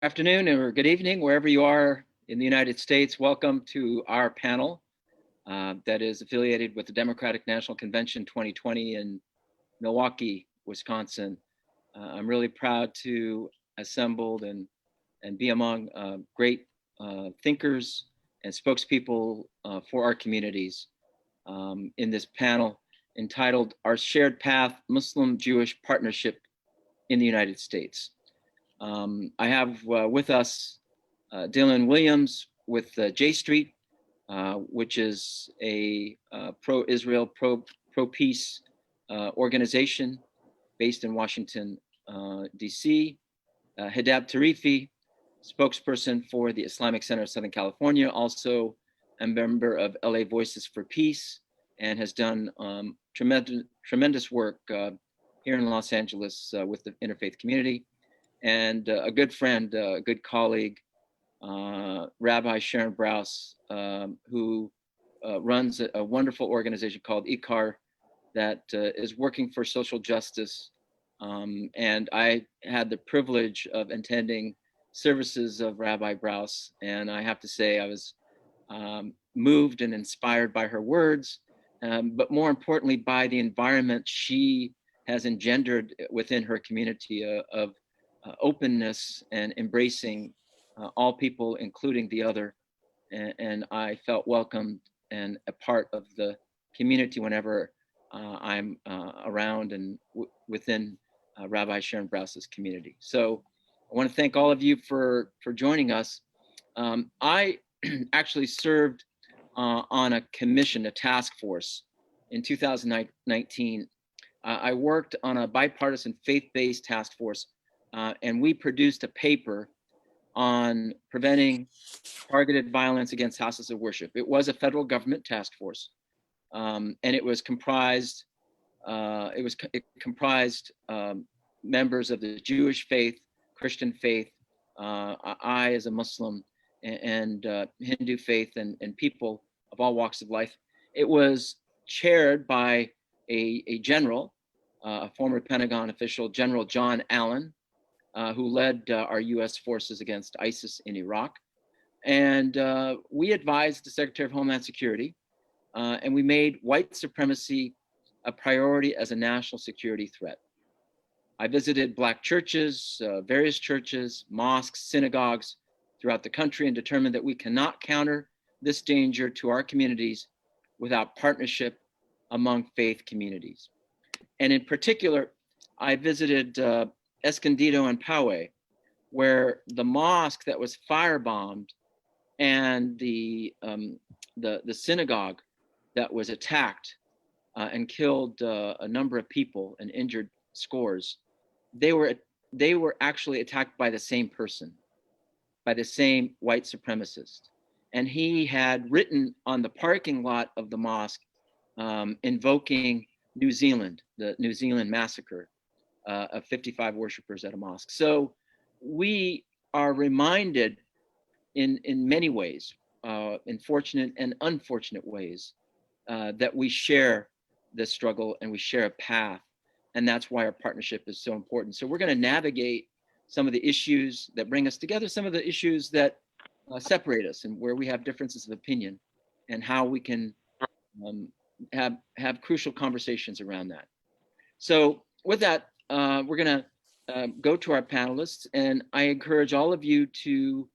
Afternoon or good evening, wherever you are in the United States. Welcome to our panel that is affiliated with the Democratic National Convention 2020 in Milwaukee, Wisconsin. I'm really proud to assemble and be among great thinkers and spokespeople for our communities in this panel entitled Our Shared Path, Muslim-Jewish Partnership in the United States. I have with us Dylan Williams with J Street, which is a pro-Israel, pro-peace organization based in Washington, DC. Hedab Tarifi, spokesperson for the Islamic Center of Southern California, also a member of LA Voices for Peace, and has done tremendous work here in Los Angeles with the interfaith community. And a good friend, a good colleague, Rabbi Sharon Brous, who runs a wonderful organization called IKAR that is working for social justice. And I had the privilege of attending services of Rabbi Brous, and I have to say I was moved and inspired by her words, but more importantly by the environment she has engendered within her community of openness and embracing all people, including the other. And I felt welcomed and a part of the community whenever I'm around and within Rabbi Sharon Brous's community. So I want to thank all of you for joining us. I actually served on a commission, a task force in 2019. I worked on a bipartisan faith-based task force, and we produced a paper on preventing targeted violence against houses of worship. It was a federal government task force, and it was comprised. It comprised members of the Jewish faith, Christian faith, I as a Muslim, and Hindu faith, and people of all walks of life. It was chaired by a general, a former Pentagon official, General John Allen, who led our US forces against ISIS in Iraq. And we advised the Secretary of Homeland Security, and we made white supremacy a priority as a national security threat. I visited Black churches, various churches, mosques, synagogues throughout the country, and determined that we cannot counter this danger to our communities without partnership among faith communities. And in particular, I visited Escondido and Poway, where the mosque that was firebombed and the synagogue that was attacked and killed a number of people and injured scores, they were actually attacked by the same person, by the same white supremacist. And he had written on the parking lot of the mosque, invoking New Zealand, the New Zealand massacre of 55 worshipers at a mosque. So we are reminded in many ways, in fortunate and unfortunate ways, that we share this struggle and we share a path. And that's why our partnership is so important. So we're going to navigate some of the issues that bring us together, some of the issues that separate us and where we have differences of opinion, and how we can have crucial conversations around that. So with that, we're going to go to our panelists, and I encourage all of you to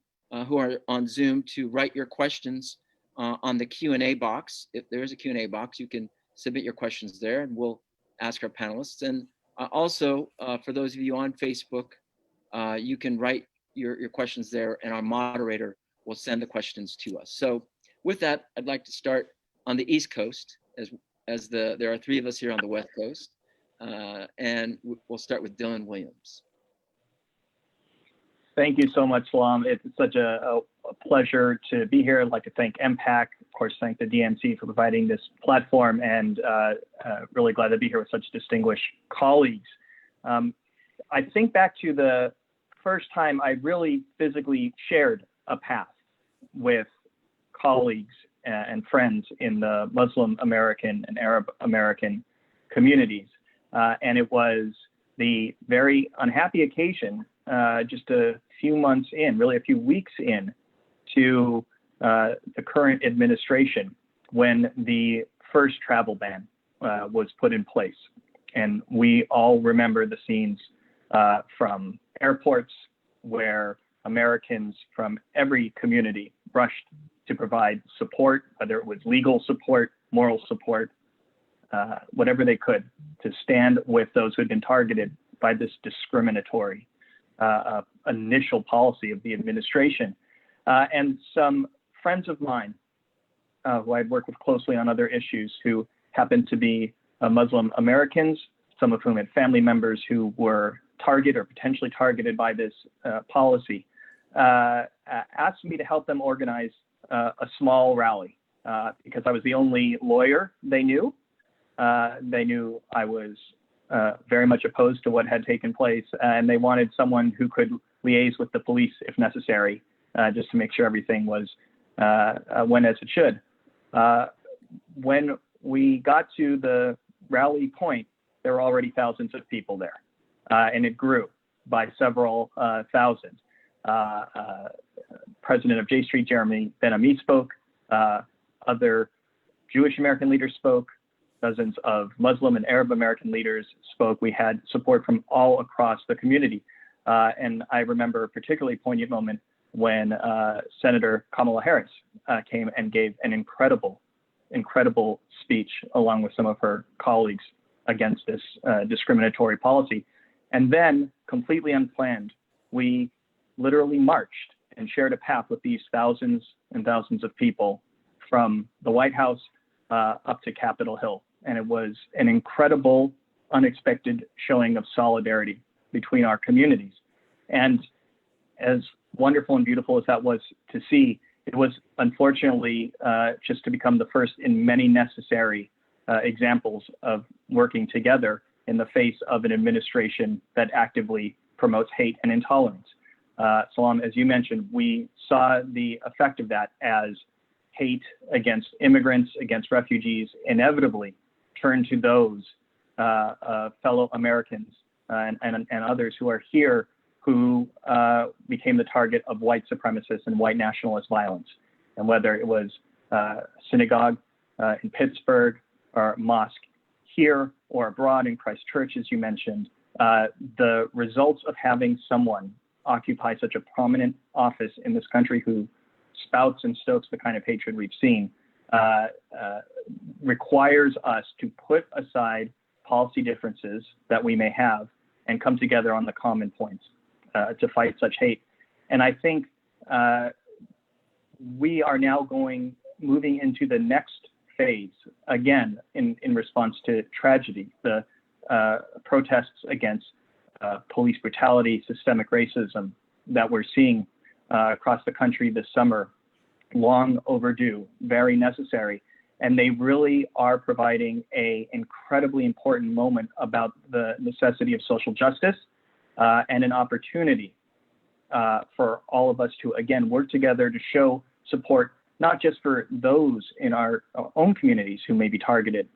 who are on Zoom to write your questions on the Q&A box. If there is a Q&A box, you can submit your questions there, and we'll ask our panelists. And also, for those of you on Facebook, you can write your questions there, and our moderator will send the questions to us. So with that, I'd like to start on the East Coast, as there are three of us here on the West Coast. And we'll start with Dylan Williams. Thank you so much, Salam. It's such a pleasure to be here. I'd like to thank MPAC, of course, thank the DNC for providing this platform, and really glad to be here with such distinguished colleagues. I think back to the first time I really physically shared a path with colleagues and friends in the Muslim American and Arab American communities. And it was the very unhappy occasion just a few months in, really a few weeks in to the current administration when the first travel ban was put in place. And we all remember the scenes from airports where Americans from every community rushed to provide support, whether it was legal support, moral support, whatever they could, to stand with those who had been targeted by this discriminatory initial policy of the administration. And some friends of mine who I'd worked with closely on other issues who happened to be Muslim Americans, some of whom had family members who were targeted or potentially targeted by this policy, asked me to help them organize a small rally because I was the only lawyer they knew. They knew I was very much opposed to what had taken place, and they wanted someone who could liaise with the police if necessary, just to make sure everything was went as it should. When we got to the rally point, there were already thousands of people there, and it grew by several thousand. President of J Street, Jeremy Ben-Ami, spoke. Other Jewish American leaders spoke. Dozens of Muslim and Arab American leaders spoke. We had support from all across the community. And I remember a particularly poignant moment when Senator Kamala Harris came and gave an incredible speech along with some of her colleagues against this discriminatory policy. And then, completely unplanned, we literally marched and shared a path with these thousands and thousands of people from the White House up to Capitol Hill. And it was an incredible, unexpected showing of solidarity between our communities. And as wonderful and beautiful as that was to see, it was unfortunately just to become the first in many necessary examples of working together in the face of an administration that actively promotes hate and intolerance. Salam, as you mentioned, we saw the effect of that as hate against immigrants, against refugees, inevitably turn to those fellow Americans and others who are here who became the target of white supremacist and white nationalist violence. And whether it was synagogue in Pittsburgh or mosque here or abroad in Christchurch, as you mentioned, the results of having someone occupy such a prominent office in this country who spouts and stokes the kind of hatred we've seen requires us to put aside policy differences that we may have and come together on the common points to fight such hate. And I think we are now moving into the next phase, again, in response to tragedy, the protests against police brutality, systemic racism that we're seeing across the country this summer, long overdue, very necessary. And they really are providing an incredibly important moment about the necessity of social justice and an opportunity for all of us to, again, work together to show support, not just for those in our own communities who may be targeted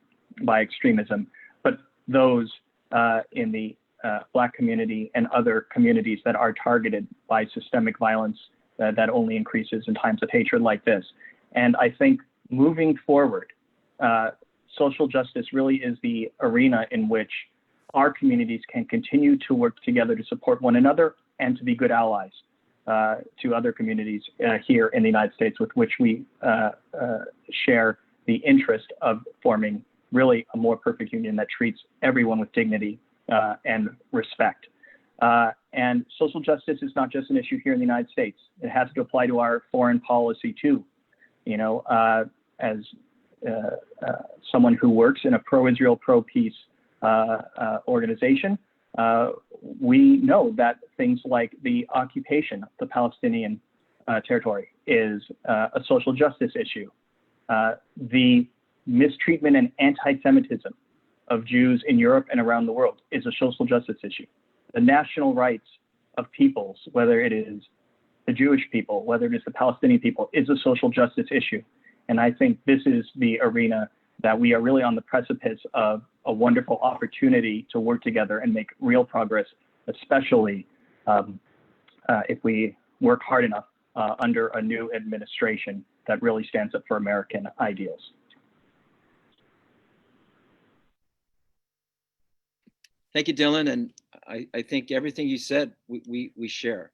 by extremism, but those in the Black community and other communities that are targeted by systemic violence that only increases in times of hatred like this. And I think moving forward, social justice really is the arena in which our communities can continue to work together to support one another and to be good allies to other communities here in the United States with which we share the interest of forming really a more perfect union that treats everyone with dignity and respect. And social justice is not just an issue here in the United States. It has to apply to our foreign policy too. You know, as someone who works in a pro-Israel, pro-peace organization, we know that things like the occupation of the Palestinian territory is a social justice issue. The mistreatment and anti-Semitism of Jews in Europe and around the world is a social justice issue. The national rights of peoples, whether it is the Jewish people, whether it is the Palestinian people, is a social justice issue. And I think this is the arena that we are really on the precipice of a wonderful opportunity to work together and make real progress, especially if we work hard enough under a new administration that really stands up for American ideals. Thank you, Dylan. And I think everything you said, we share.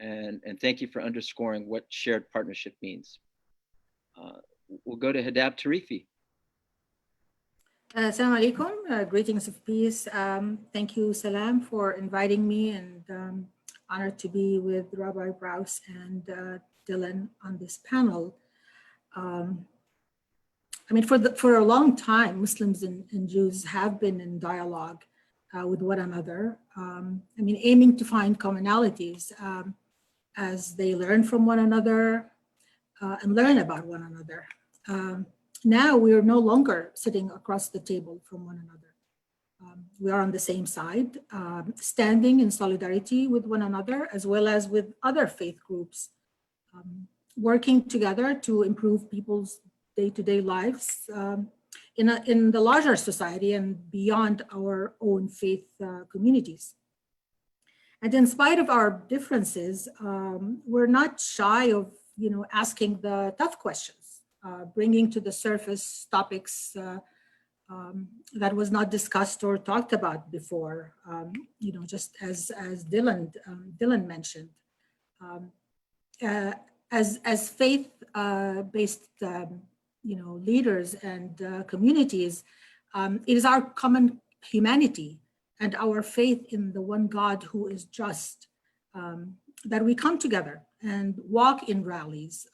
And thank you for underscoring what shared partnership means. We'll go to Hedab Tarifi. Assalamu alaikum, greetings of peace. Thank you, Salam, for inviting me, and honored to be with Rabbi Brous and Dylan on this panel. I mean, for a long time, Muslims and Jews have been in dialogue with one another. I mean, aiming to find commonalities as they learn from one another and learn about one another. Now we are no longer sitting across the table from one another. We are on the same side, standing in solidarity with one another, as well as with other faith groups, working together to improve people's day-to-day lives in the larger society and beyond our own faith communities. And in spite of our differences, we're not shy of asking the tough questions, bringing to the surface topics that was not discussed or talked about before. Just as Dylan mentioned, as faith-based leaders and communities, it is our common humanity and our faith in the one God who is just that we come together and walk in rallies,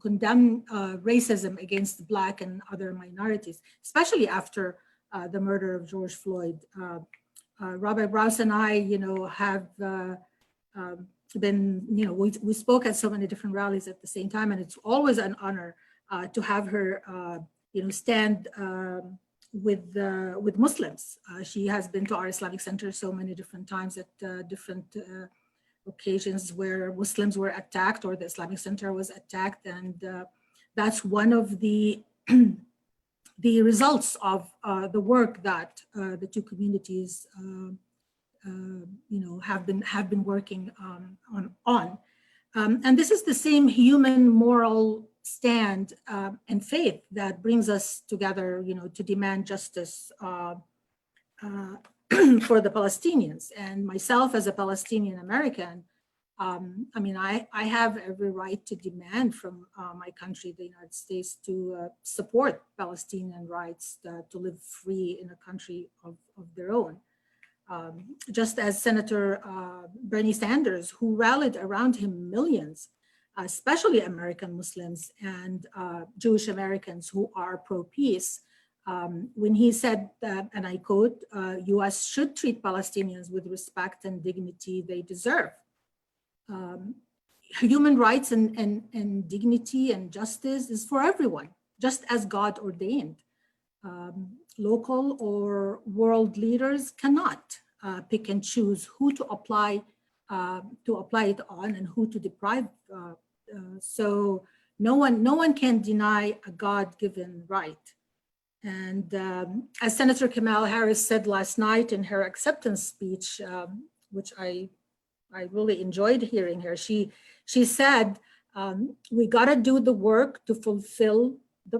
condemn racism against Black and other minorities, especially after the murder of George Floyd. Rabbi Brous and I, have been, we spoke at so many different rallies at the same time, and it's always an honor to have her, stand with Muslims. She has been to our Islamic Center so many different times at different occasions where Muslims were attacked or the Islamic Center was attacked, and that's one of the the results of the work that the two communities have been working on. And this is the same human moral stand and faith that brings us together, to demand justice for the Palestinians. And myself as a Palestinian American, I have every right to demand from my country, the United States, to support Palestinian rights to live free in a country of their own. Just as Senator Bernie Sanders, who rallied around him millions, especially American Muslims and Jewish Americans who are pro-peace, when he said that, and I quote, "U.S. should treat Palestinians with respect and dignity they deserve." Human rights and dignity and justice is for everyone, just as God ordained. Local or world leaders cannot pick and choose who to apply it on and who to deprive. So no one can deny a God-given right. And as Senator Kamala Harris said last night in her acceptance speech, which I really enjoyed hearing her, she said, we gotta do the work to fulfill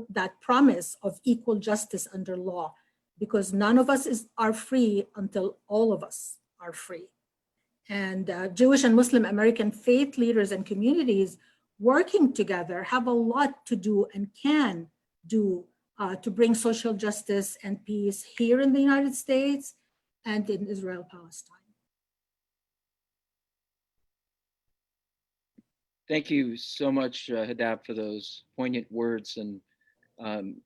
that promise of equal justice under law, because none of us are free until all of us are free. And Jewish and Muslim American faith leaders and communities working together have a lot to do and can do to bring social justice and peace here in the United States and in Israel-Palestine. Thank you so much, Hedab, for those poignant words. And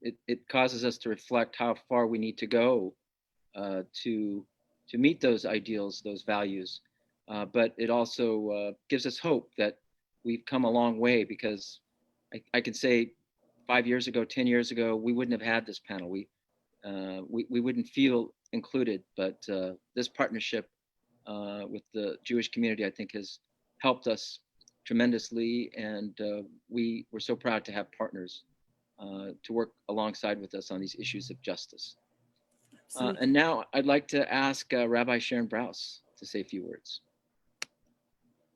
it causes us to reflect how far we need to go to meet those ideals, those values. But it also gives us hope that we've come a long way, because I can say 5 years ago, 10 years ago, we wouldn't have had this panel. We wouldn't feel included, but this partnership with the Jewish community, I think, has helped us tremendously, and we're so proud to have partners to work alongside with us on these issues of justice. And now I'd like to ask Rabbi Sharon Brous to say a few words.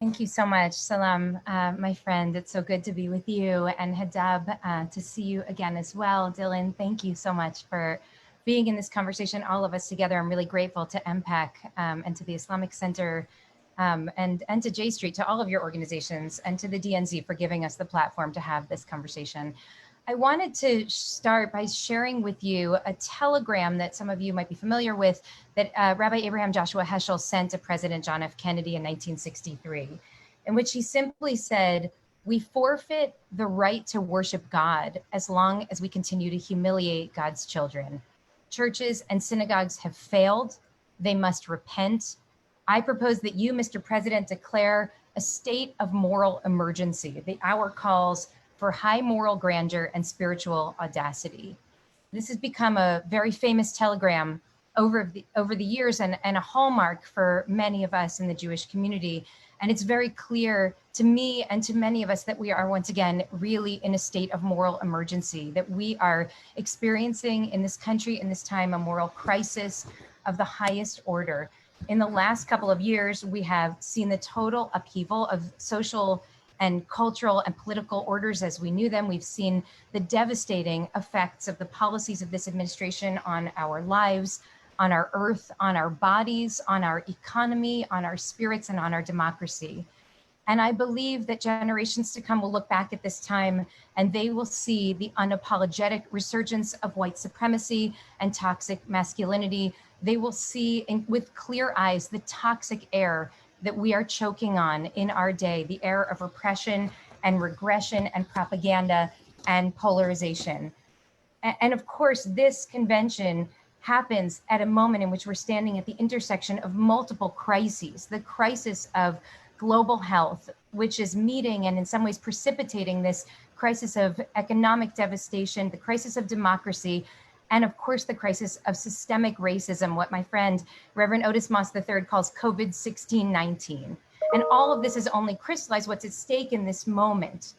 Thank you so much, Salam, my friend. It's so good to be with you, and Hedab, to see you again as well. Dylan, thank you so much for being in this conversation, all of us together. I'm really grateful to MPAC and to the Islamic Center and to J Street, to all of your organizations, and to the DNC for giving us the platform to have this conversation. I wanted to start by sharing with you a telegram that some of you might be familiar with that Rabbi Abraham Joshua Heschel sent to President John F. Kennedy in 1963, in which he simply said, "We forfeit the right to worship God as long as we continue to humiliate God's children. Churches and synagogues have failed. They must repent. I propose that you, Mr. President, declare a state of moral emergency. The hour calls for high moral grandeur and spiritual audacity." This has become a very famous telegram over the years and a hallmark for many of us in the Jewish community. And it's very clear to me and to many of us that we are once again really in a state of moral emergency, that we are experiencing in this country in this time a moral crisis of the highest order. In the last couple of years, we have seen the total upheaval of social and cultural and political orders as we knew them. We've seen the devastating effects of the policies of this administration on our lives, on our earth, on our bodies, on our economy, on our spirits, and on our democracy. And I believe that generations to come will look back at this time and they will see the unapologetic resurgence of white supremacy and toxic masculinity. They will see with clear eyes the toxic air that we are choking on in our day, the air of repression and regression and propaganda and polarization. And of course, this convention happens at a moment in which we're standing at the intersection of multiple crises, the crisis of global health, which is meeting and in some ways precipitating this crisis of economic devastation, the crisis of democracy, and of course, the crisis of systemic racism, what my friend Reverend Otis Moss III calls COVID-16-19. And all of this has only crystallized what's at stake in this moment.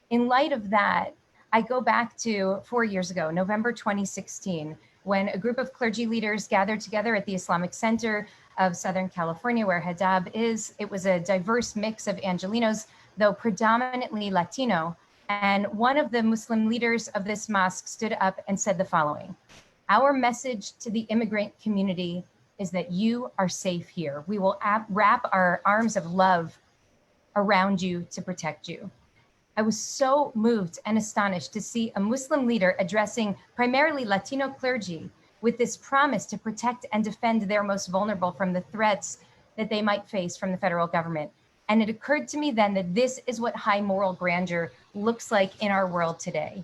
In light of that, I go back to 4 years ago, November 2016, when a group of clergy leaders gathered together at the Islamic Center of Southern California, where Hedab is. It was a diverse mix of Angelinos, though predominantly Latino. And one of the Muslim leaders of this mosque stood up and said the following: "Our message to the immigrant community is that you are safe here. We will wrap our arms of love around you to protect you." I was so moved and astonished to see a Muslim leader addressing primarily Latino clergy with this promise to protect and defend their most vulnerable from the threats that they might face from the federal government. And it occurred to me then that this is what high moral grandeur looks like in our world today.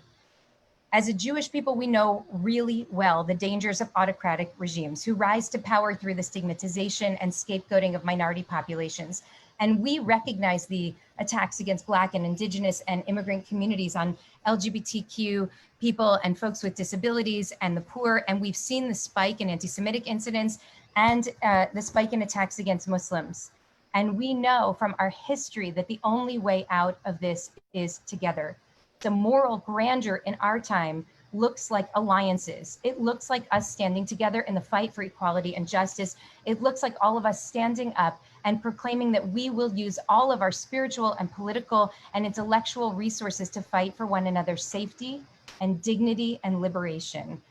As a Jewish people, we know really well the dangers of autocratic regimes who rise to power through the stigmatization and scapegoating of minority populations. And we recognize the attacks against Black and Indigenous and immigrant communities, on LGBTQ people and folks with disabilities and the poor. And we've seen the spike in anti-Semitic incidents and the spike in attacks against Muslims. And we know from our history that the only way out of this is together. The moral grandeur in our time looks like alliances. It looks like us standing together in the fight for equality and justice. It looks like all of us standing up and proclaiming that we will use all of our spiritual and political and intellectual resources to fight for one another's safety and dignity and liberation.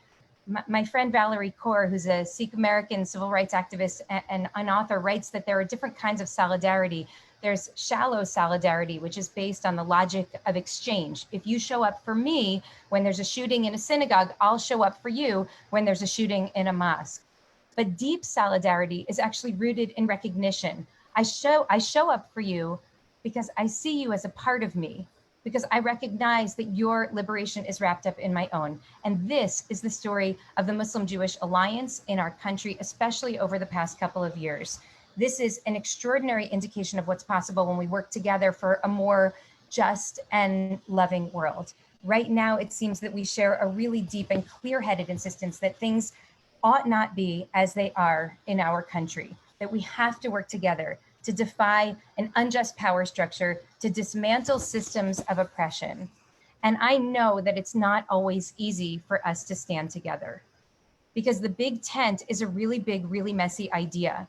My friend Valerie Kaur, who's a Sikh American civil rights activist and an author, writes that there are different kinds of solidarity. There's shallow solidarity, which is based on the logic of exchange. If you show up for me when there's a shooting in a synagogue, I'll show up for you when there's a shooting in a mosque. But deep solidarity is actually rooted in recognition. I show up for you because I see you as a part of me, because I recognize that your liberation is wrapped up in my own. And this is the story of the Muslim-Jewish alliance in our country, especially over the past couple of years. This is an extraordinary indication of what's possible when we work together for a more just and loving world. Right now, it seems that we share a really deep and clear-headed insistence that things ought not be as they are in our country, that we have to work together to defy an unjust power structure, to dismantle systems of oppression. And I know that it's not always easy for us to stand together, because the big tent is a really big, really messy idea.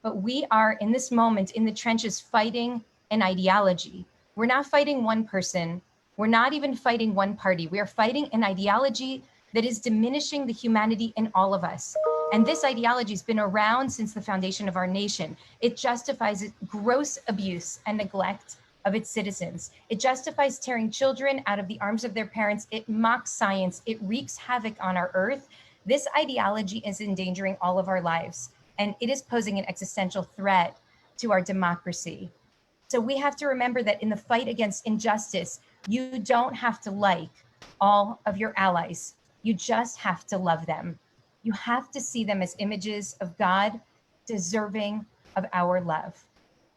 but we are in this moment in the trenches fighting an ideology. We're not fighting one person. We're not even fighting one party. We are fighting an ideology that is diminishing the humanity in all of us. And this ideology has been around since the foundation of our nation. It justifies gross abuse and neglect of its citizens. It justifies tearing children out of the arms of their parents. It mocks science. It wreaks havoc on our earth. This ideology is endangering all of our lives, and it is posing an existential threat to our democracy. So we have to remember that in the fight against injustice, you don't have to like all of your allies. You just have to love them. You have to see them as images of God, deserving of our love.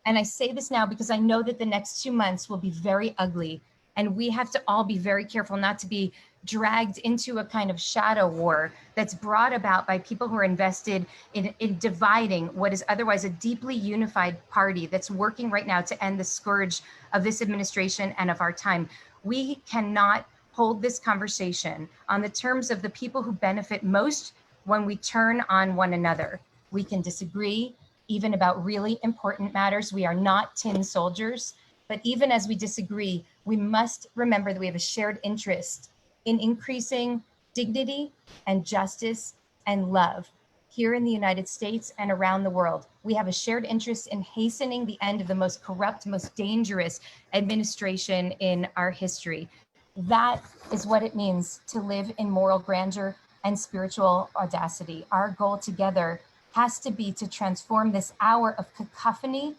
And I say this now because I know that the next 2 months will be very ugly, and we have to all be very careful not to be dragged into a kind of shadow war that's brought about by people who are invested in dividing what is otherwise a deeply unified party that's working right now to end the scourge of this administration and of our time. We cannot hold this conversation on the terms of the people who benefit most when we turn on one another. We can disagree even about really important matters. We are not tin soldiers, but even as we disagree, we must remember that we have a shared interest in increasing dignity and justice and love here in the United States and around the world. We have a shared interest in hastening the end of the most corrupt, most dangerous administration in our history. That is what it means to live in moral grandeur and spiritual audacity. Our goal together has to be to transform this hour of cacophony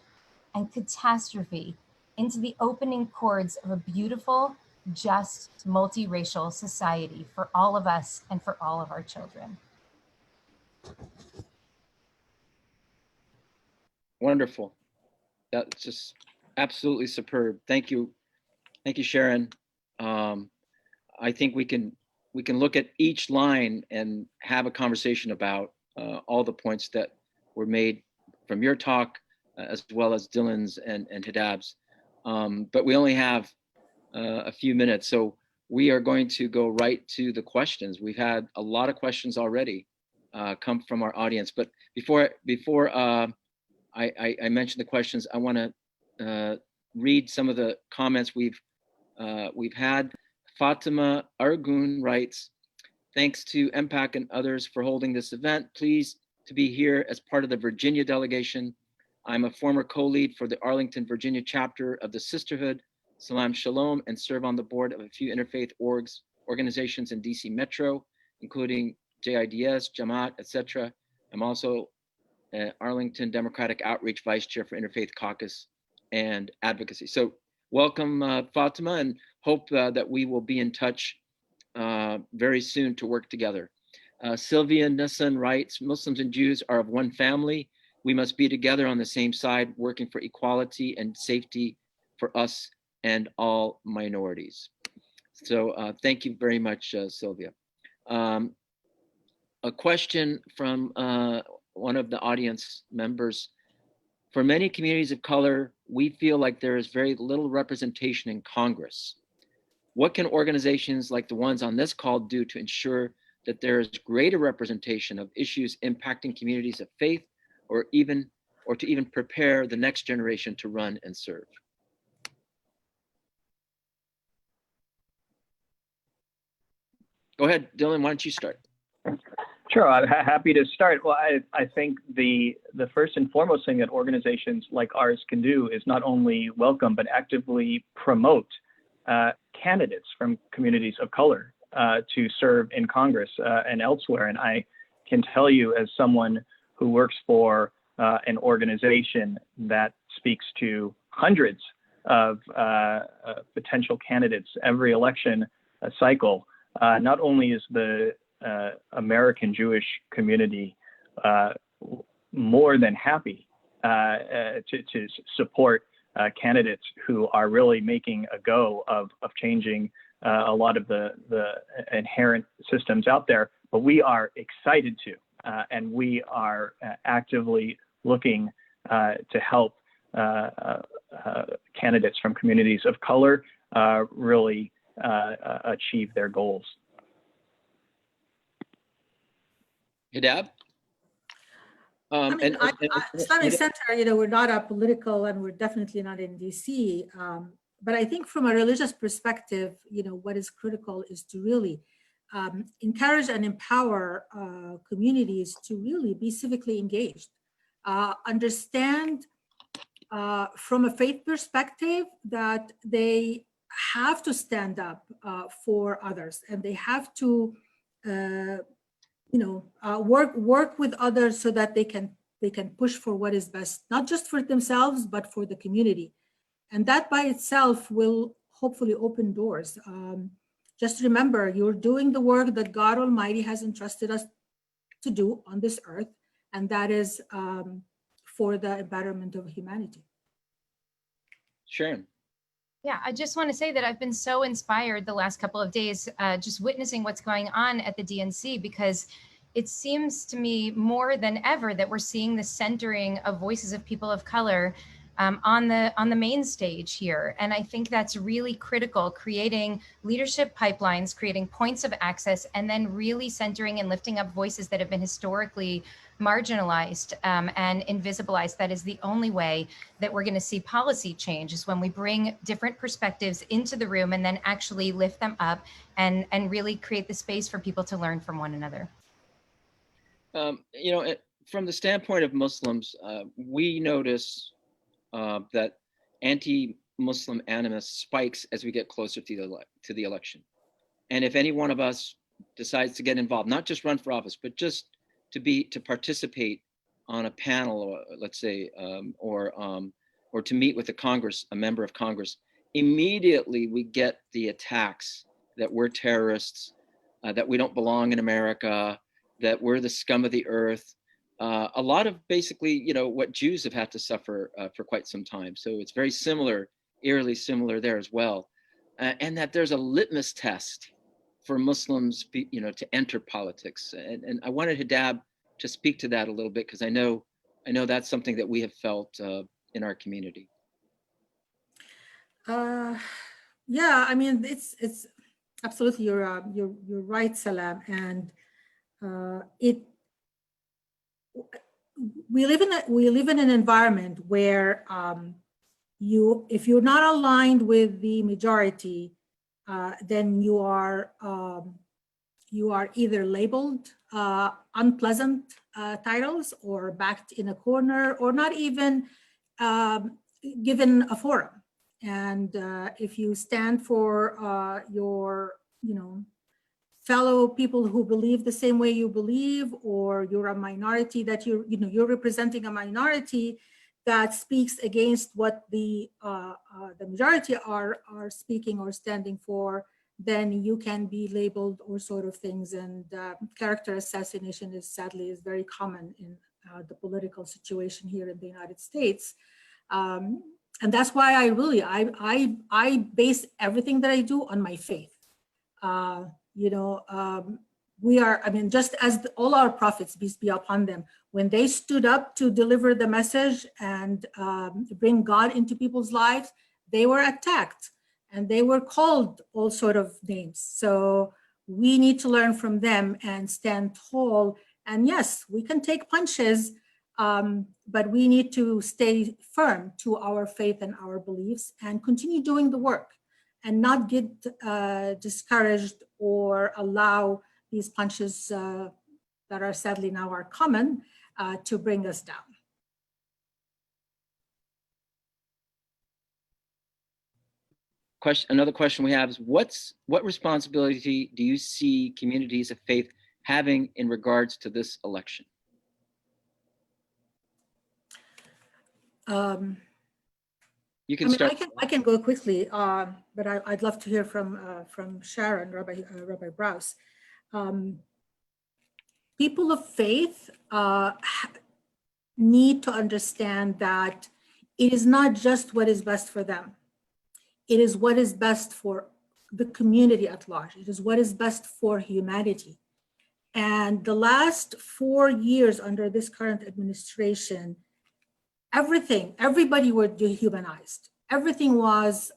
and catastrophe into the opening chords of a beautiful, just, multiracial society for all of us and for all of our children. Wonderful. That's just absolutely superb. Thank you. Thank you, Sharon. I think we can look at each line and have a conversation about all the points that were made from your talk, as well as Dylan's and Hedab's. But we only have a few minutes, so we are going to go right to the questions. We've had a lot of questions already come from our audience, but before I mention the questions, I want to read some of the comments we've had. Fatima Argun writes, "Thanks to MPAC and others for holding this event. Pleased to be here as part of the Virginia delegation. I'm a former co-lead for the Arlington, Virginia chapter of the Sisterhood, Salam Shalom, and serve on the board of a few interfaith organizations in DC Metro, including JIDS, Jamaat, etc. I'm also Arlington Democratic Outreach Vice Chair for Interfaith Caucus and Advocacy." So welcome, Fatima, and hope that we will be in touch very soon to work together. Sylvia Nissan writes, "Muslims and Jews are of one family. We must be together on the same side, working for equality and safety for us and all minorities." So thank you very much, Sylvia. A question from one of the audience members. "For many communities of color, we feel like there is very little representation in Congress. What can organizations like the ones on this call do to ensure that there is greater representation of issues impacting communities of faith, or to even prepare the next generation to run and serve?" Go ahead, Dylan, why don't you start? Sure, I'm happy to start. Well, I think the first and foremost thing that organizations like ours can do is not only welcome, but actively promote candidates from communities of color to serve in Congress and elsewhere. And I can tell you, as someone who works for an organization that speaks to hundreds of potential candidates every election cycle, not only is the American Jewish community more than happy to support candidates who are really making a go of changing a lot of the inherent systems out there, but we are excited to, and we are actively looking to help candidates from communities of color really achieve their goals. Hedab? I mean, Islamic and- Center, you know, we're not a political, and we're definitely not in DC. But I think from a religious perspective, you know, what is critical is to really encourage and empower communities to really be civically engaged, understand from a faith perspective that they have to stand up for others, and they have to work with others so that they can push for what is best, not just for themselves, but for the community. And that by itself will hopefully open doors. Just remember, you're doing the work that God Almighty has entrusted us to do on this earth, and that is for the betterment of humanity. Sharon. Yeah, I just want to say that I've been so inspired the last couple of days, just witnessing what's going on at the DNC, because it seems to me more than ever that we're seeing the centering of voices of people of color on the main stage here. And I think that's really critical, creating leadership pipelines, creating points of access, and then really centering and lifting up voices that have been historically marginalized and invisibilized. That is the only way that we're going to see policy change, is when we bring different perspectives into the room and then actually lift them up and really create the space for people to learn from one another. You know, from the standpoint of Muslims, we notice that anti-Muslim animus spikes as we get closer to the election. And if any one of us decides to get involved, not just run for office, but just to participate on a panel, or let's say, or to meet with a member of Congress, immediately we get the attacks that we're terrorists, that we don't belong in America, that we're the scum of the earth. A lot of basically, you know, what Jews have had to suffer for quite some time. So it's very similar, eerily similar there as well. And that there's a litmus test for Muslims, you know, to enter politics. And I wanted Hedab to speak to that a little bit, because I know that's something that we have felt in our community. Yeah, I mean, it's absolutely, you're right, Salam, and we live in an environment where if you're not aligned with the majority, then you are either labeled unpleasant titles, or backed in a corner, or not even given a forum. And if you stand for your, you know, fellow people who believe the same way you believe, or you're a minority that you're representing a minority that speaks against what the majority are speaking or standing for, then you can be labeled all sort of things. And character assassination is sadly very common in the political situation here in the United States. And that's why I base everything that I do on my faith. We are, I mean, just as all our prophets, peace be upon them, when they stood up to deliver the message and bring God into people's lives, they were attacked and they were called all sort of names. So we need to learn from them and stand tall. And yes, we can take punches, but we need to stay firm to our faith and our beliefs and continue doing the work, and not get discouraged or allow these punches that are sadly now are common to bring us down. Another question we have is, what responsibility do you see communities of faith having in regards to this election? You can start. I can go quickly, but I'd love to hear from Sharon, Rabbi Brous. People of faith need to understand that it is not just what is best for them. It is what is best for the community at large. It is what is best for humanity. And the last 4 years under this current administration, everybody were dehumanized. Everything was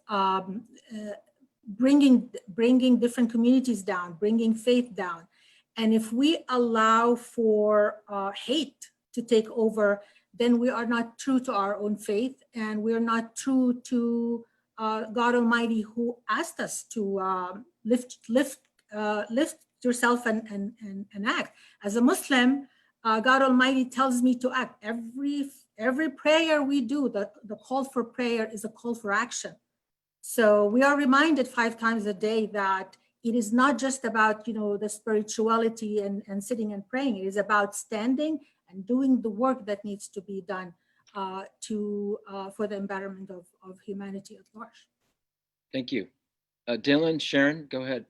bringing different communities down, bringing faith down. And if we allow for hate to take over, then we are not true to our own faith, and we are not true to God Almighty, who asked us to lift yourself and act. As a Muslim, God Almighty tells me to act. Every prayer we do, the call for prayer is a call for action. So we are reminded 5 times a day that it is not just about, the spirituality and sitting and praying. It is about standing and doing the work that needs to be done for the betterment of humanity at large. Thank you. Dylan, Sharon, go ahead.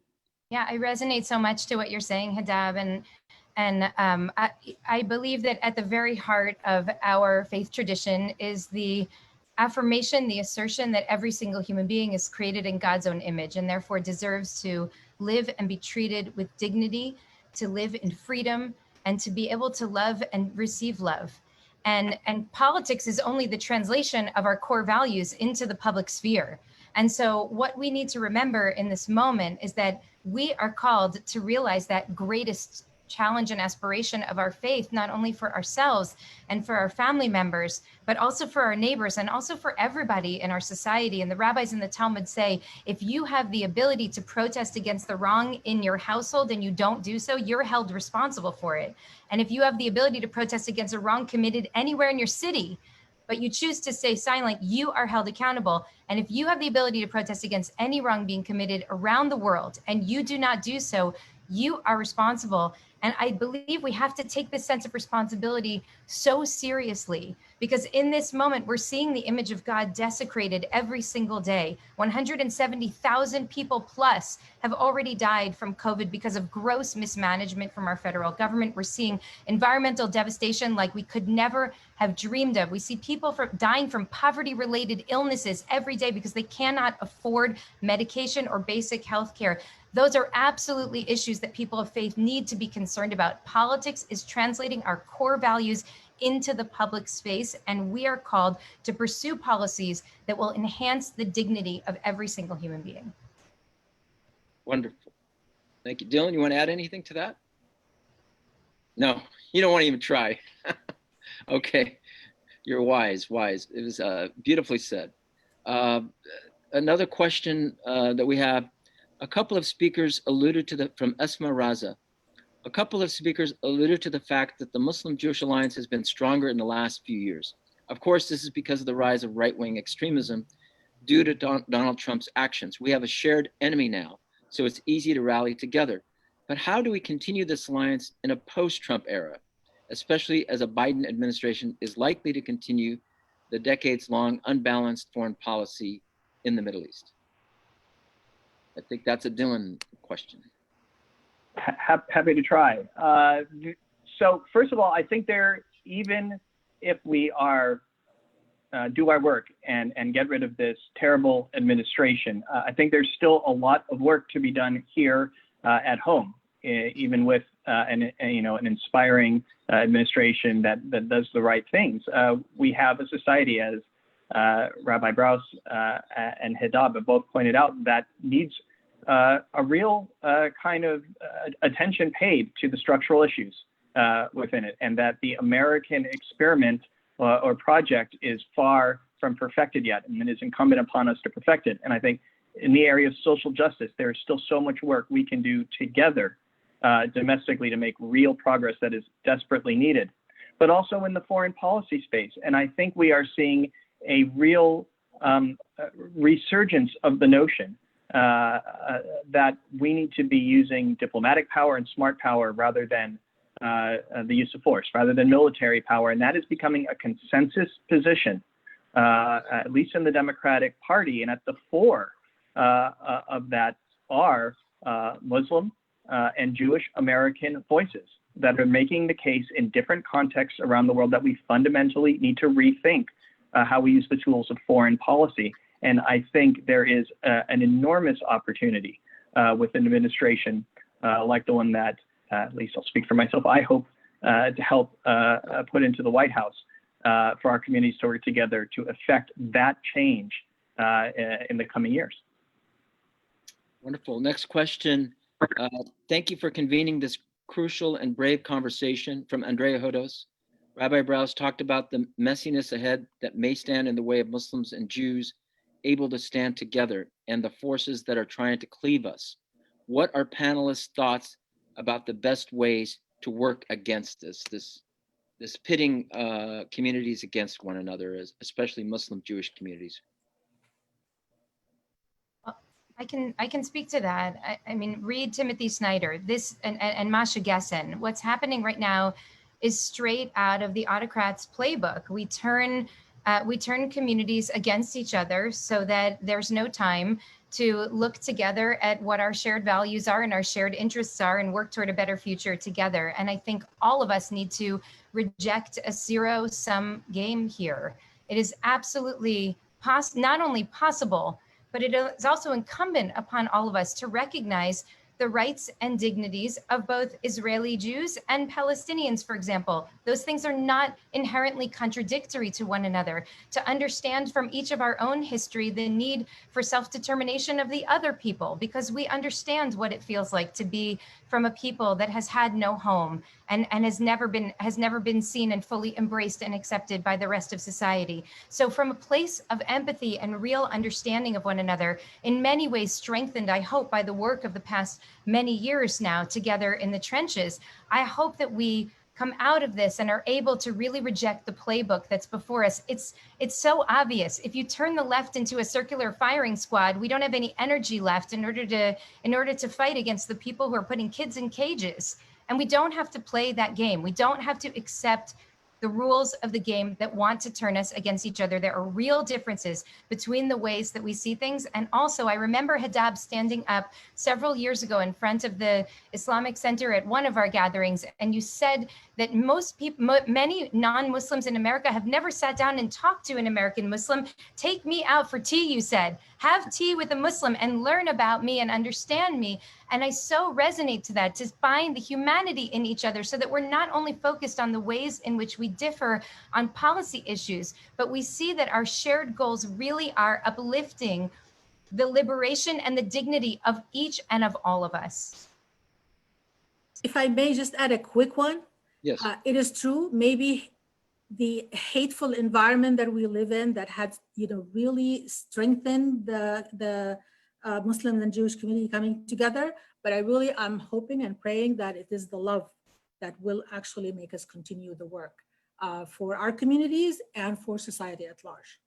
Yeah, I resonate so much to what you're saying, Hedab, and I believe that at the very heart of our faith tradition is the affirmation, the assertion that every single human being is created in God's own image and therefore deserves to live and be treated with dignity, to live in freedom, and to be able to love and receive love. And politics is only the translation of our core values into the public sphere. And so what we need to remember in this moment is that we are called to realize that greatest challenge and aspiration of our faith, not only for ourselves and for our family members, but also for our neighbors and also for everybody in our society. And the rabbis in the Talmud say, if you have the ability to protest against the wrong in your household and you don't do so, you're held responsible for it. And if you have the ability to protest against a wrong committed anywhere in your city, but you choose to stay silent, you are held accountable. And if you have the ability to protest against any wrong being committed around the world and you do not do so, you are responsible. And I believe we have to take this sense of responsibility so seriously, because in this moment, we're seeing the image of God desecrated every single day. 170,000 people plus have already died from COVID because of gross mismanagement from our federal government. We're seeing environmental devastation like we could never have dreamed of. We see people dying from poverty-related illnesses every day because they cannot afford medication or basic health care. Those are absolutely issues that people of faith need to be concerned about. Politics is translating our core values into the public space, and we are called to pursue policies that will enhance the dignity of every single human being. Wonderful. Thank you. Dylan, you want to add anything to that? No, you don't want to even try. Okay, you're wise. It was beautifully said. Another question that we have, a couple of speakers alluded to from Esma Raza. A couple of speakers alluded to the fact that the Muslim-Jewish alliance has been stronger in the last few years. Of course, this is because of the rise of right-wing extremism due to Donald Trump's actions. We have a shared enemy now, so it's easy to rally together. But how do we continue this alliance in a post-Trump era, especially as a Biden administration is likely to continue the decades-long unbalanced foreign policy in the Middle East? I think that's a Dylan question. Happy to try. So first of all, I think even if we do our work and get rid of this terrible administration, I think there's still a lot of work to be done here at home, even with an inspiring administration that does the right things. We have a society, as Rabbi Brous and Hedab have both pointed out, that needs a real kind of attention paid to the structural issues within it, and that the American experiment or project is far from perfected yet, and it is incumbent upon us to perfect it. And I think in the area of social justice, there is still so much work we can do together domestically to make real progress that is desperately needed, but also in the foreign policy space. And I think we are seeing a real resurgence of the notion that we need to be using diplomatic power and smart power rather than the use of force, rather than military power. And that is becoming a consensus position, at least in the Democratic Party. And at the fore of that are Muslim and Jewish American voices that are making the case in different contexts around the world that we fundamentally need to rethink how we use the tools of foreign policy. And I think there is an enormous opportunity with an administration like the one that, at least I'll speak for myself, I hope to help put into the White House for our communities to work together to effect that change in the coming years. Wonderful. Next question. Thank you for convening this crucial and brave conversation, from Andrea Hodos. Rabbi Brous talked about the messiness ahead that may stand in the way of Muslims and Jews able to stand together and the forces that are trying to cleave us. What are panelists' thoughts about the best ways to work against this pitting communities against one another, especially Muslim Jewish communities? I can speak to that. I mean, read Timothy Snyder, this and Masha Gessen. What's happening right now is straight out of the autocrats' playbook. We turn communities against each other so that there's no time to look together at what our shared values are and our shared interests are and work toward a better future together. And I think all of us need to reject a zero-sum game here. It is absolutely not only possible, but it is also incumbent upon all of us to recognize the rights and dignities of both Israeli Jews and Palestinians, for example. Those things are not inherently contradictory to one another. To understand from each of our own history the need for self-determination of the other people, because we understand what it feels like to be from a people that has had no home and has never been seen and fully embraced and accepted by the rest of society. So from a place of empathy and real understanding of one another, in many ways strengthened, I hope, by the work of the past many years now together in the trenches, I hope that we come out of this and are able to really reject the playbook that's before us. It's so obvious. If you turn the left into a circular firing squad, we don't have any energy left in order to fight against the people who are putting kids in cages. And we don't have to play that game. We don't have to accept the rules of the game that want to turn us against each other. There are real differences between the ways that we see things. And also, I remember Hedab standing up several years ago in front of the Islamic Center at one of our gatherings, and you said that many non-Muslims in America have never sat down and talked to an American Muslim. Take me out for tea, you said. Have tea with a Muslim and learn about me and understand me. And I so resonate to that, to find the humanity in each other so that we're not only focused on the ways in which we differ on policy issues, but we see that our shared goals really are uplifting the liberation and the dignity of each and of all of us. If I may just add a quick one. Yes. It is true, maybe the hateful environment that we live in that has, really strengthened the Muslim and Jewish community coming together. But I'm hoping and praying that it is the love that will actually make us continue the work for our communities and for society at large.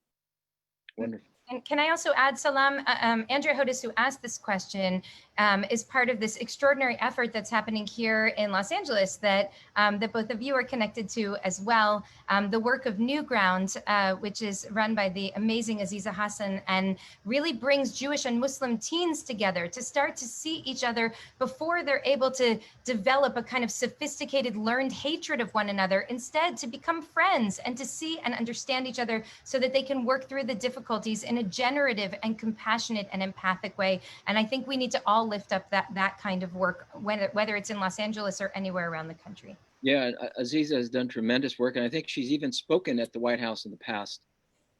Wonderful. And can I also add, Salam, Andrea Hodis, who asked this question, is part of this extraordinary effort that's happening here in Los Angeles that both of you are connected to as well. The work of New Ground, which is run by the amazing Aziza Hassan, and really brings Jewish and Muslim teens together to start to see each other before they're able to develop a kind of sophisticated learned hatred of one another, instead to become friends and to see and understand each other so that they can work through the difficulties in a generative and compassionate and empathic way. And I think we need to all lift up that kind of work, whether it's in Los Angeles or anywhere around the country. Yeah, Aziza has done tremendous work, and I think she's even spoken at the White House in the past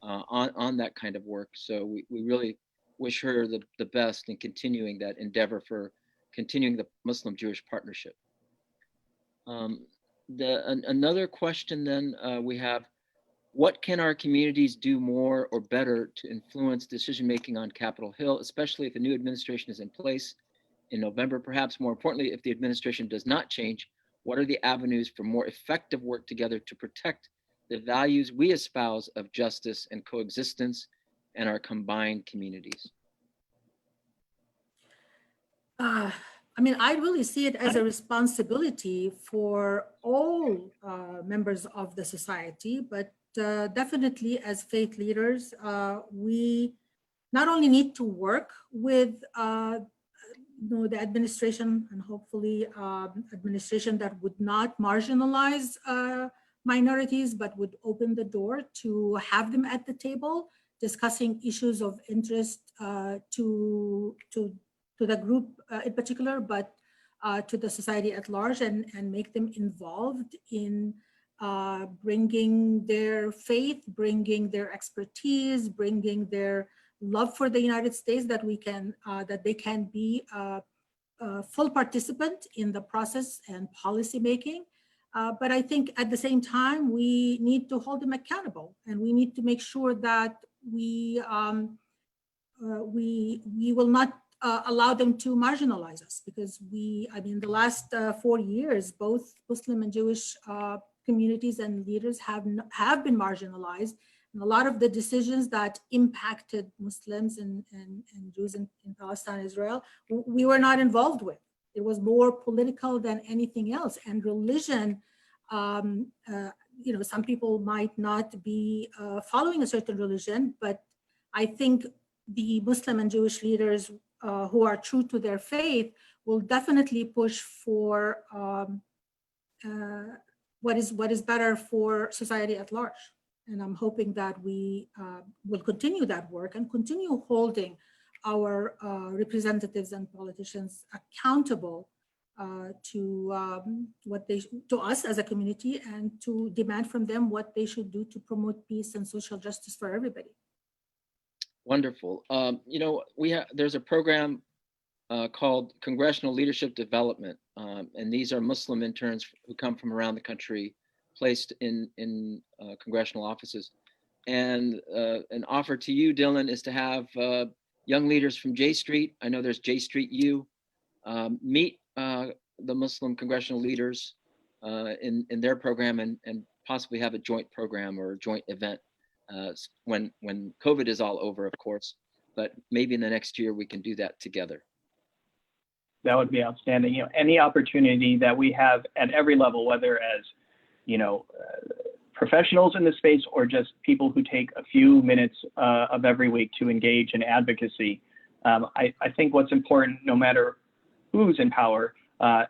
on that kind of work. So we really wish her the best in continuing that endeavor for continuing the Muslim-Jewish partnership. Another question then we have, what can our communities do more or better to influence decision-making on Capitol Hill, especially if a new administration is in place in November? Perhaps more importantly, if the administration does not change, what are the avenues for more effective work together to protect the values we espouse of justice and coexistence in our combined communities? I really see it as a responsibility for all members of the society, but definitely as faith leaders, we not only need to work with the administration, and hopefully administration that would not marginalize minorities, but would open the door to have them at the table, discussing issues of interest to the group in particular, but to the society at large, and make them involved in bringing their faith, bringing their expertise, bringing their love for the United States, that they can be a full participant in the process and policy making. But I think at the same time, we need to hold them accountable, and we need to make sure that we will not allow them to marginalize us, because I mean, the last 4 years, both Muslim and Jewish communities and leaders have been marginalized. And a lot of the decisions that impacted Muslims and Jews in Palestine, Israel, we were not involved with. It was more political than anything else. And religion, some people might not be following a certain religion, but I think the Muslim and Jewish leaders who are true to their faith will definitely push for what is better for society at large. And I'm hoping that we will continue that work and continue holding our representatives and politicians accountable to us as a community, and to demand from them what they should do to promote peace and social justice for everybody. Wonderful. There's a program called Congressional Leadership Development, and these are Muslim interns who come from around the country, placed in congressional offices. And an offer to you, Dylan, is to have young leaders from J Street. I know there's J Street U. Meet the Muslim congressional leaders in their program, and possibly have a joint program or a joint event when COVID is all over, of course. But maybe in the next year we can do that together. That would be outstanding. Any opportunity that we have at every level, whether as professionals in the space or just people who take a few minutes of every week to engage in advocacy. I think what's important, no matter who's in power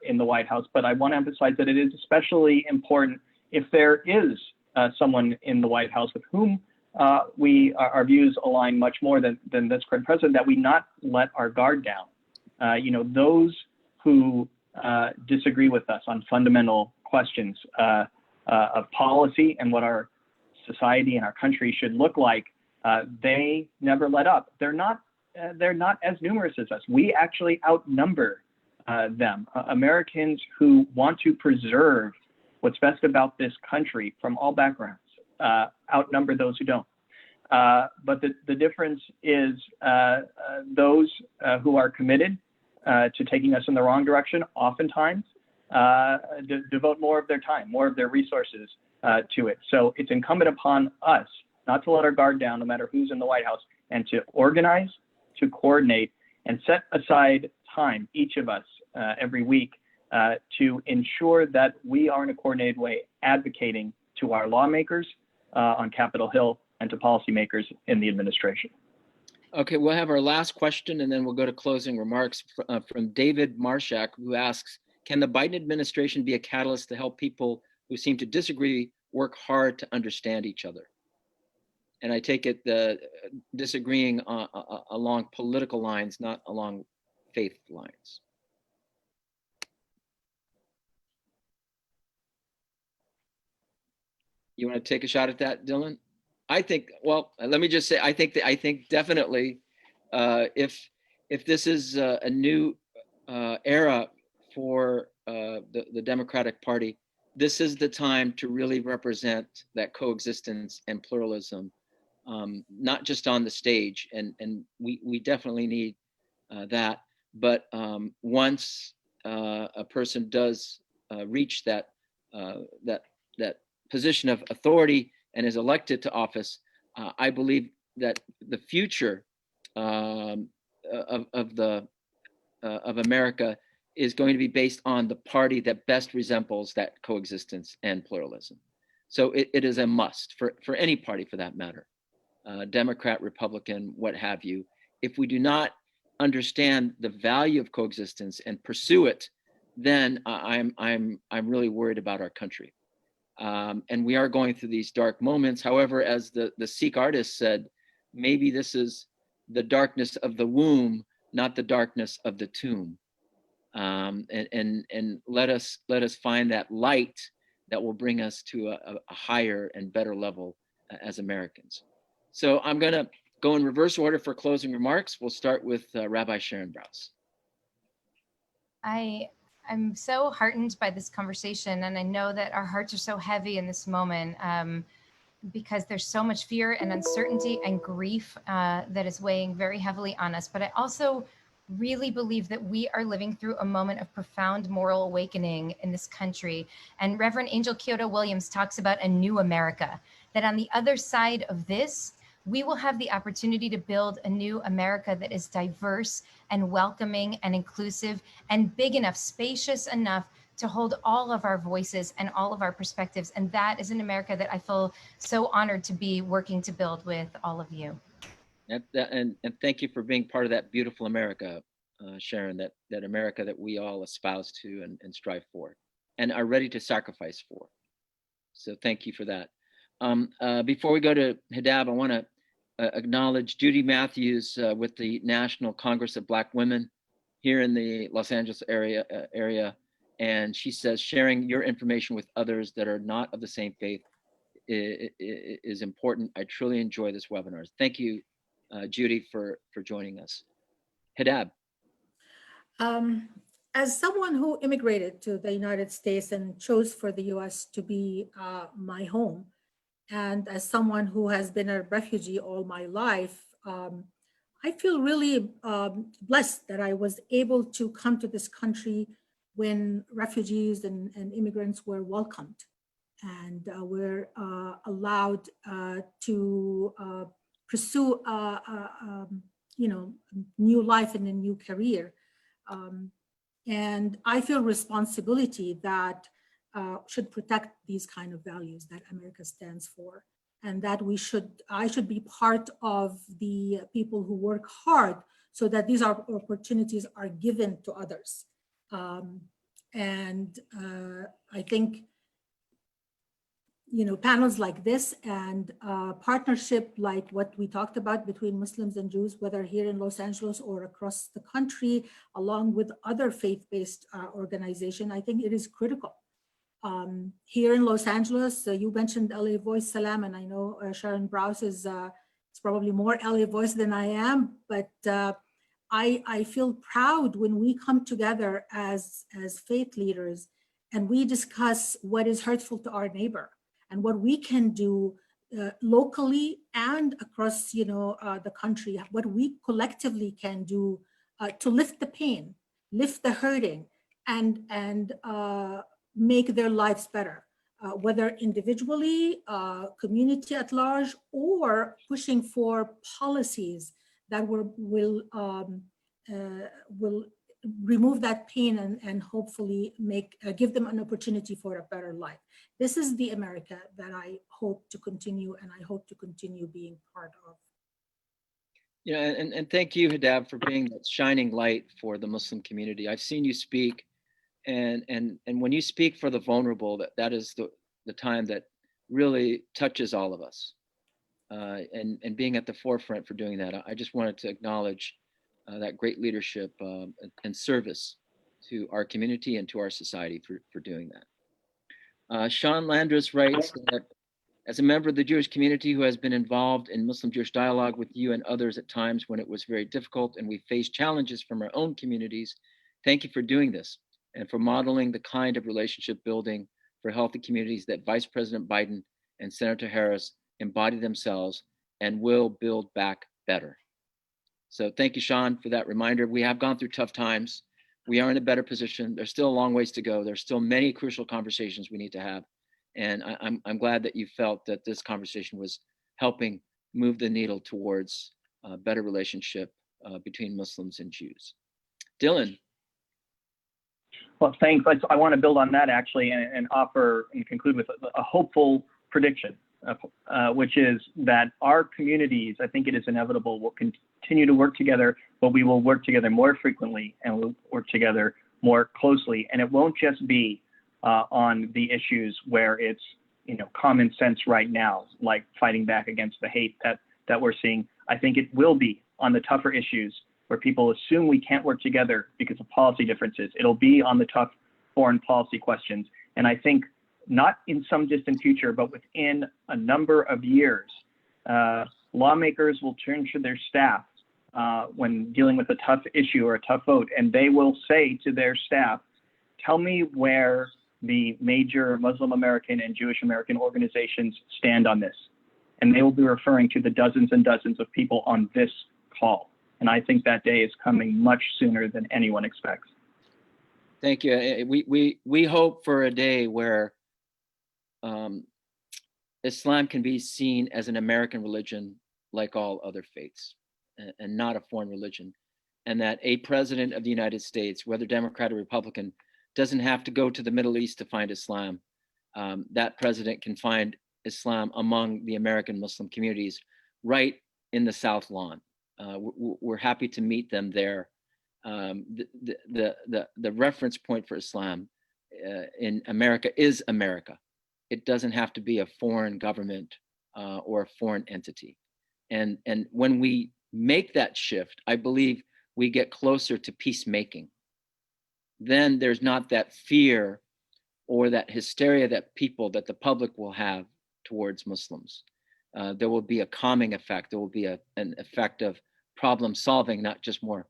in the White House, but I want to emphasize that it is especially important if there is someone in the White House with whom our views align much more than this current president, that we not let our guard down. Those who disagree with us on fundamental questions of policy and what our society and our country should look like, they never let up. They're not as numerous as us. We actually outnumber them. Americans who want to preserve what's best about this country from all backgrounds outnumber those who don't. But the difference is those who are committed to taking us in the wrong direction oftentimes devote more of their time, more of their resources to it. So it's incumbent upon us not to let our guard down, no matter who's in the White House, and to organize, to coordinate, and set aside time, each of us every week, to ensure that we are in a coordinated way advocating to our lawmakers on Capitol Hill and to policymakers in the administration. Okay, we'll have our last question, and then we'll go to closing remarks from David Marshak, who asks, can the Biden administration be a catalyst to help people who seem to disagree work hard to understand each other? And I take it disagreeing along political lines, not along faith lines. You want to take a shot at that, Dylan? I think, well, let me just say, I think definitely if this is a new era for the Democratic Party, this is the time to really represent that coexistence and pluralism, not just on the stage. And we definitely need that. But once a person does reach that position of authority and is elected to office, I believe that the future of America is going to be based on the party that best resembles that coexistence and pluralism. So it is a must for any party, for that matter, Democrat, Republican, what have you. If we do not understand the value of coexistence and pursue it, then I'm really worried about our country. And we are going through these dark moments. However, as the Sikh artist said, maybe this is the darkness of the womb, not the darkness of the tomb. And let us find that light that will bring us to a higher and better level as Americans. So I'm going to go in reverse order for closing remarks. We'll start with Rabbi Sharon Brous. I I'm so heartened by this conversation, and I know that our hearts are so heavy in this moment because there's so much fear and uncertainty and grief that is weighing very heavily on us. But I also really believe that we are living through a moment of profound moral awakening in this country. And Reverend Angel Kyoto Williams talks about a new America, that on the other side of this, we will have the opportunity to build a new America that is diverse and welcoming and inclusive and big enough, spacious enough to hold all of our voices and all of our perspectives. And that is an America that I feel so honored to be working to build with all of you. And thank you for being part of that beautiful America, Sharon, that America that we all espouse to and strive for and are ready to sacrifice for. So thank you for that. Before we go to Hedab, I want to acknowledge Judy Matthews with the National Congress of Black Women here in the Los Angeles area. And she says, sharing your information with others that are not of the same faith is important. I truly enjoy this webinar. Thank you, Judy, for joining us. Hedab. As someone who immigrated to the United States and chose for the US to be my home, and as someone who has been a refugee all my life, I feel really blessed that I was able to come to this country when refugees and immigrants were welcomed and were allowed to pursue new life and a new career. And I feel responsibility that should protect these kind of values that America stands for, and that I should be part of the people who work hard so that these opportunities are given to others. I think, panels like this and partnership like what we talked about between Muslims and Jews, whether here in Los Angeles or across the country, along with other faith-based organizations, I think it is critical. Here in Los Angeles, you mentioned LA Voice, Salam, and I know Sharon Brous is probably more LA Voice than I am, but I feel proud when we come together as faith leaders and we discuss what is hurtful to our neighbor and what we can do locally and across the country, what we collectively can do to lift the pain, lift the hurting, and make their lives better, whether individually, community at large, or pushing for policies that will remove that pain and hopefully give them an opportunity for a better life. This is the America that I hope to continue, and I hope to continue being part of. And thank you, Hedab, for being that shining light for the Muslim community. I've seen you speak. And when you speak for the vulnerable, that is the time that really touches all of us. And being at the forefront for doing that, I just wanted to acknowledge that great leadership and service to our community and to our society for doing that. Sean Landris writes that as a member of the Jewish community who has been involved in Muslim-Jewish dialogue with you and others at times when it was very difficult and we faced challenges from our own communities, thank you for doing this and for modeling the kind of relationship building for healthy communities that Vice President Biden and Senator Harris embody themselves and will build back better. So thank you, Sean, for that reminder. We have gone through tough times. We are in a better position. There's still a long ways to go. There's still many crucial conversations we need to have. And I'm glad that you felt that this conversation was helping move the needle towards a better relationship between Muslims and Jews. Dylan. Well, thanks. I want to build on that actually and offer and conclude with a hopeful prediction, which is that our communities, I think it is inevitable, will continue to work together, but we will work together more frequently and we'll work together more closely. And it won't just be on the issues where it's common sense right now, like fighting back against the hate that we're seeing. I think it will be on the tougher issues where people assume we can't work together because of policy differences. It'll be on the tough foreign policy questions. And I think not in some distant future, but within a number of years, lawmakers will turn to their staff when dealing with a tough issue or a tough vote, and they will say to their staff, tell me where the major Muslim American and Jewish American organizations stand on this. And they will be referring to the dozens and dozens of people on this call. And I think that day is coming much sooner than anyone expects. Thank you. We hope for a day where Islam can be seen as an American religion like all other faiths, and not a foreign religion. And that a president of the United States, whether Democrat or Republican, doesn't have to go to the Middle East to find Islam. That president can find Islam among the American Muslim communities right in the South Lawn. We're happy to meet them there. The reference point for Islam in America is America. It doesn't have to be a foreign government or a foreign entity. And when we make that shift, I believe we get closer to peacemaking. Then there's not that fear or that hysteria that the public will have towards Muslims. There will be a calming effect. There will be an effect of problem solving, not just more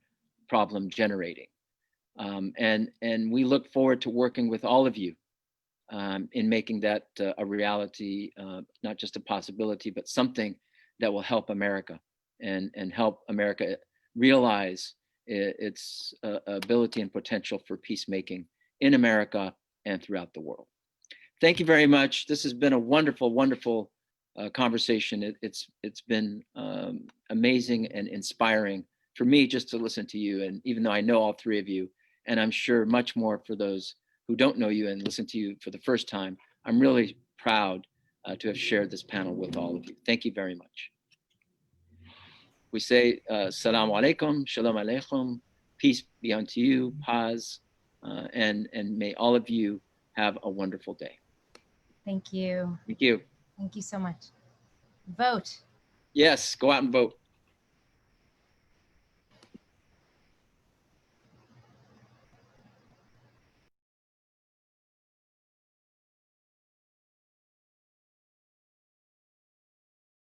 problem generating. And we look forward to working with all of you in making that a reality, not just a possibility, but something that will help America and help America realize its ability and potential for peacemaking in America and throughout the world. Thank you very much. This has been a wonderful, wonderful conversation. It's been amazing and inspiring for me just to listen to you. And even though I know all three of you, and I'm sure much more for those who don't know you and listen to you for the first time, I'm really proud to have shared this panel with all of you. Thank you very much. We say Salam Alaikum, Shalom Alaikum, peace be unto you, paz, and may all of you have a wonderful day. Thank you. Thank you. Thank you so much. Vote. Yes, go out and vote.